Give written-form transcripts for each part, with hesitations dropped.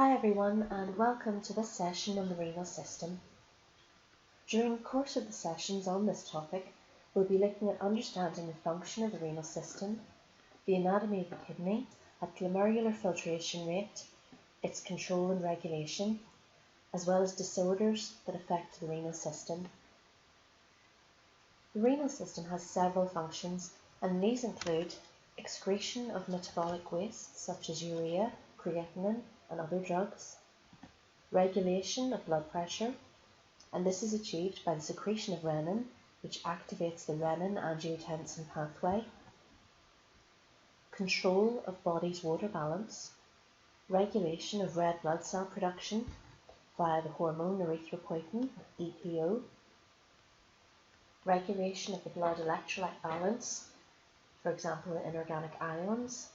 Hi everyone, and welcome to this session on the renal system. During the course of the sessions on this topic, we'll be looking at understanding the function of the renal system, the anatomy of the kidney, at glomerular filtration rate, its control and regulation, as well as disorders that affect the renal system. The renal system has several functions, and these include excretion of metabolic waste such as urea, creatinine, and other drugs, regulation of blood pressure, and this is achieved by the secretion of renin, which activates the renin-angiotensin pathway, control of body's water balance, regulation of red blood cell production via the hormone erythropoietin, EPO, regulation of the blood electrolyte balance, for example the inorganic ions,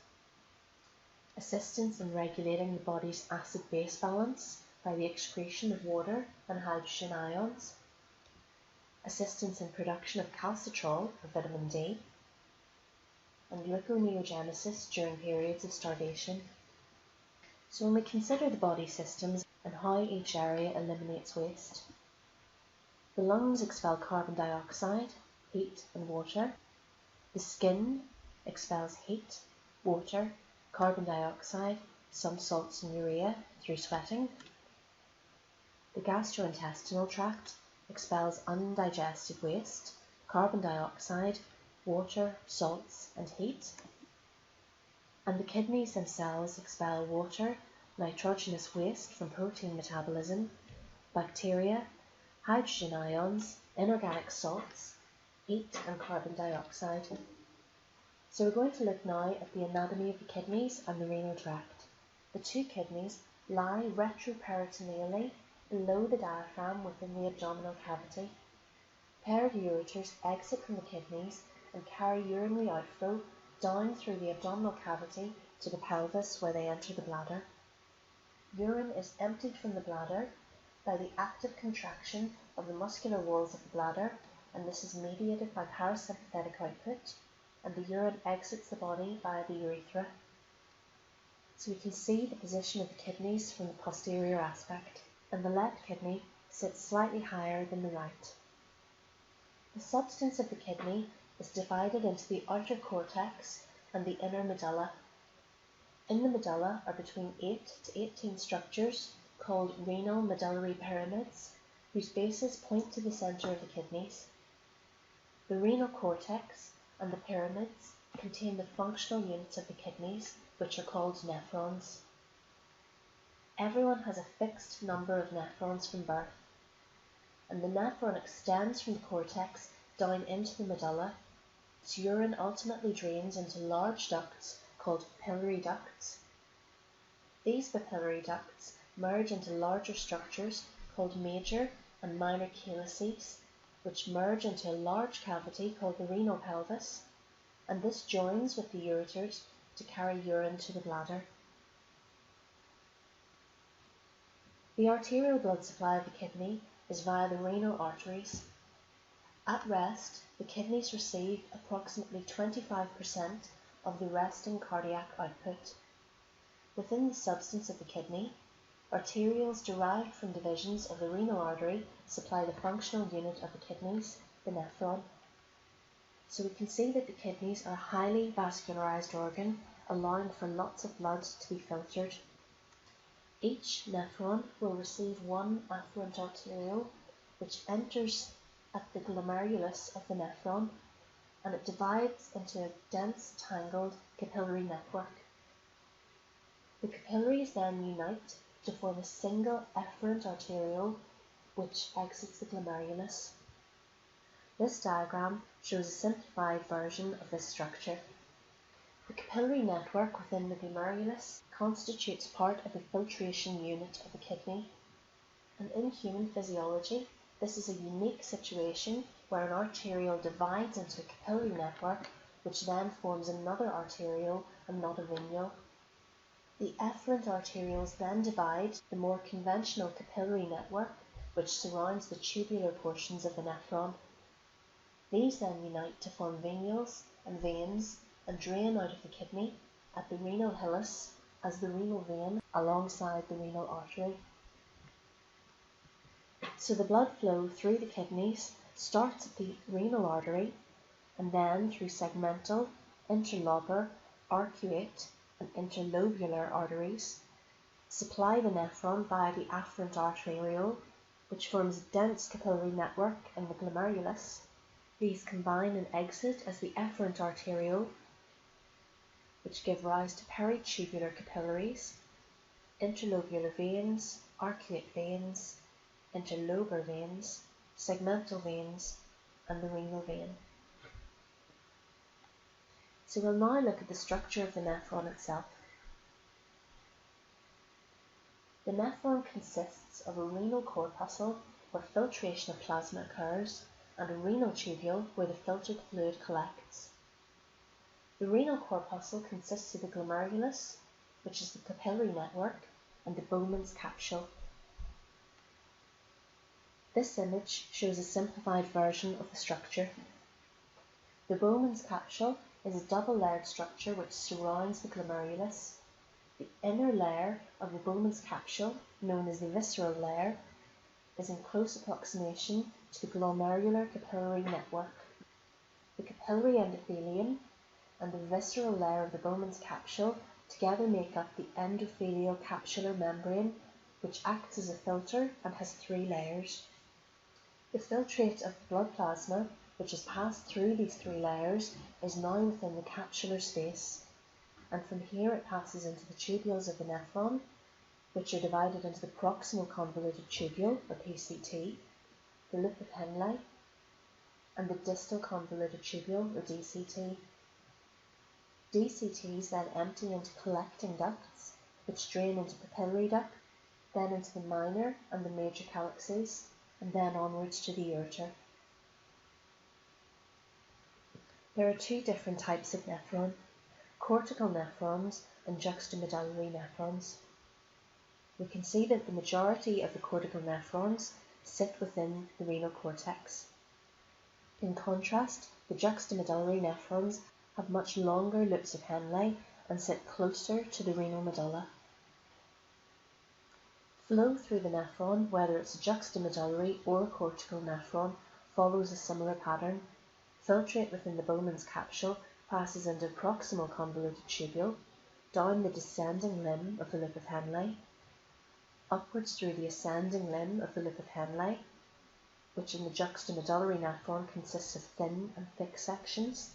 assistance in regulating the body's acid-base balance by the excretion of water and hydrogen ions, assistance in production of calcitrol for vitamin D, and gluconeogenesis during periods of starvation. So when we consider the body systems and how each area eliminates waste, the lungs expel carbon dioxide, heat and water. The skin expels heat, water, carbon dioxide, some salts and urea through sweating. The gastrointestinal tract expels undigested waste, carbon dioxide, water, salts and heat. And the kidneys themselves expel water, nitrogenous waste from protein metabolism, bacteria, hydrogen ions, inorganic salts, heat and carbon dioxide. So we're going to look now at the anatomy of the kidneys and the renal tract. The two kidneys lie retroperitoneally below the diaphragm within the abdominal cavity. A pair of ureters exit from the kidneys and carry urinary outflow down through the abdominal cavity to the pelvis where they enter the bladder. Urine is emptied from the bladder by the active contraction of the muscular walls of the bladder, and this is mediated by parasympathetic output, and the urine exits the body via the urethra. So we can see the position of the kidneys from the posterior aspect, and the left kidney sits slightly higher than the right. The substance of the kidney is divided into the outer cortex and the inner medulla. In the medulla are between 8 to 18 structures called renal medullary pyramids, whose bases point to the centre of the kidneys. The renal cortex and the pyramids contain the functional units of the kidneys, which are called nephrons. Everyone has a fixed number of nephrons from birth, and the nephron extends from the cortex down into the medulla. Its urine ultimately drains into large ducts called papillary ducts. These papillary ducts merge into larger structures called major and minor calyces, which merge into a large cavity called the renal pelvis, and this joins with the ureters to carry urine to the bladder. The arterial blood supply of the kidney is via the renal arteries. At rest, the kidneys receive approximately 25% of the resting cardiac output. Within the substance of the kidney, arterioles derived from divisions of the renal artery supply the functional unit of the kidneys, the nephron. So we can see that the kidneys are a highly vascularized organ, allowing for lots of blood to be filtered. Each nephron will receive one afferent arteriole, which enters at the glomerulus of the nephron, and it divides into a dense, tangled capillary network. The capillaries then unite to form a single efferent arteriole, which exits the glomerulus. This diagram shows a simplified version of this structure. The capillary network within the glomerulus constitutes part of the filtration unit of the kidney, and in human physiology, this is a unique situation where an arteriole divides into a capillary network, which then forms another arteriole and not a venule. The efferent arterioles then divide the more conventional capillary network, which surrounds the tubular portions of the nephron. These then unite to form venules and veins and drain out of the kidney at the renal hilus as the renal vein alongside the renal artery. So the blood flow through the kidneys starts at the renal artery and then through segmental, interlobar, arcuate and interlobular arteries supply the nephron via the afferent arteriole, which forms a dense capillary network in the glomerulus. These combine and exit as the efferent arteriole, which give rise to peritubular capillaries, interlobular veins, arcuate veins, interlobar veins, segmental veins, and the renal vein. So we'll now look at the structure of the nephron itself. The nephron consists of a renal corpuscle where filtration of plasma occurs and a renal tubule where the filtered fluid collects. The renal corpuscle consists of the glomerulus, which is the capillary network, and the Bowman's capsule. This image shows a simplified version of the structure. The Bowman's capsule is a double-layered structure which surrounds the glomerulus. The inner layer of the Bowman's capsule, known as the visceral layer, is in close approximation to the glomerular capillary network. The capillary endothelium and the visceral layer of the Bowman's capsule together make up the endothelial capsular membrane, which acts as a filter and has 3 layers. The filtrate of the blood plasma, which has passed through these 3 layers, is now within the capsular space, and from here it passes into the tubules of the nephron, which are divided into the proximal convoluted tubule, or PCT, the loop of Henle, and the distal convoluted tubule, or DCT. DCTs then empty into collecting ducts, which drain into papillary duct, then into the minor and the major calyxes, and then onwards to the ureter. There are 2 different types of nephron: cortical nephrons and juxtamedullary nephrons. We can see that the majority of the cortical nephrons sit within the renal cortex. In contrast, the juxtamedullary nephrons have much longer loops of Henle and sit closer to the renal medulla. Flow through the nephron, whether it's a juxtamedullary or a cortical nephron, follows a similar pattern. Filtrate within the Bowman's capsule passes into a proximal convoluted tubule, down the descending limb of the loop of Henle, upwards through the ascending limb of the loop of Henle, which in the juxtamedullary nephron consists of thin and thick sections,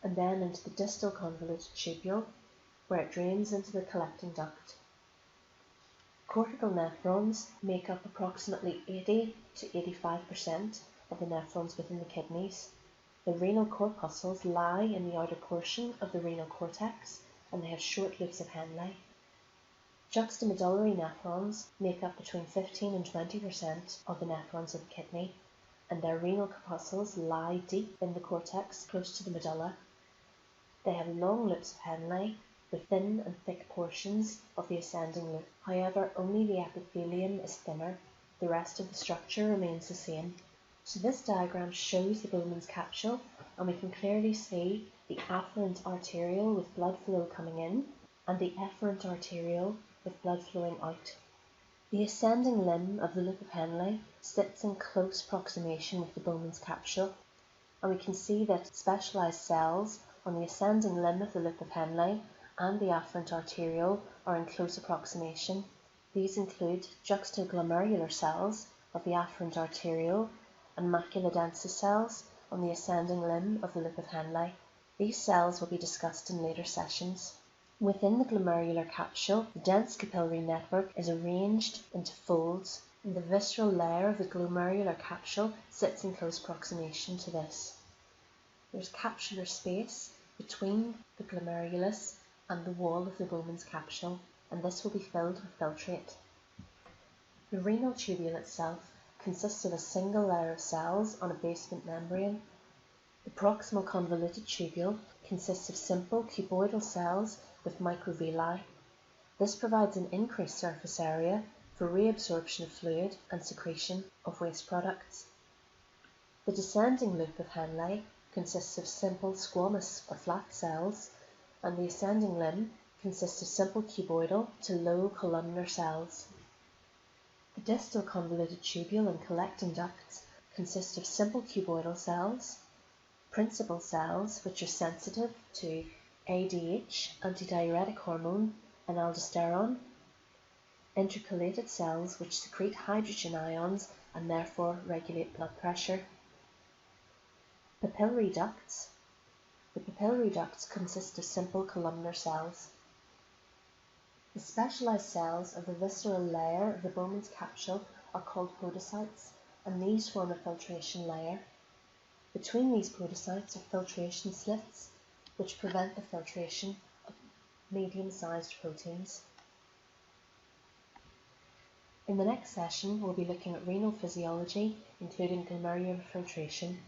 and then into the distal convoluted tubule, where it drains into the collecting duct. Cortical nephrons make up approximately 80 to 85% of the nephrons within the kidneys. The renal corpuscles lie in the outer portion of the renal cortex, and they have short loops of Henle. Juxtamedullary nephrons make up between 15 and 20% of the nephrons of the kidney, and their renal corpuscles lie deep in the cortex close to the medulla. They have long loops of Henle with thin and thick portions of the ascending loop. However, only the epithelium is thinner. The rest of the structure remains the same. So this diagram shows the Bowman's capsule, and we can clearly see the afferent arteriole with blood flow coming in and the efferent arteriole with blood flowing out. The ascending limb of the loop of Henle sits in close approximation with the Bowman's capsule, and we can see that specialised cells on the ascending limb of the loop of Henle and the afferent arteriole are in close approximation. These include juxtaglomerular cells of the afferent arteriole and macula densa cells on the ascending limb of the loop of Henle. These cells will be discussed in later sessions. Within the glomerular capsule, the dense capillary network is arranged into folds, and the visceral layer of the glomerular capsule sits in close proximation to this. There is capsular space between the glomerulus and the wall of the Bowman's capsule, and this will be filled with filtrate. The renal tubule itself consists of a single layer of cells on a basement membrane. The proximal convoluted tubule consists of simple cuboidal cells with microvilli. This provides an increased surface area for reabsorption of fluid and secretion of waste products. The descending loop of Henle consists of simple squamous or flat cells, and the ascending limb consist of simple cuboidal to low columnar cells. The distal convoluted tubule and collecting ducts consist of simple cuboidal cells, principal cells which are sensitive to ADH, antidiuretic hormone, and aldosterone, intercalated cells which secrete hydrogen ions and therefore regulate blood pressure. Papillary ducts. The papillary ducts consist of simple columnar cells. The specialized cells of the visceral layer of the Bowman's capsule are called podocytes, and these form a filtration layer. Between these podocytes are filtration slits, which prevent the filtration of medium-sized proteins. In the next session, we'll be looking at renal physiology, including glomerular filtration.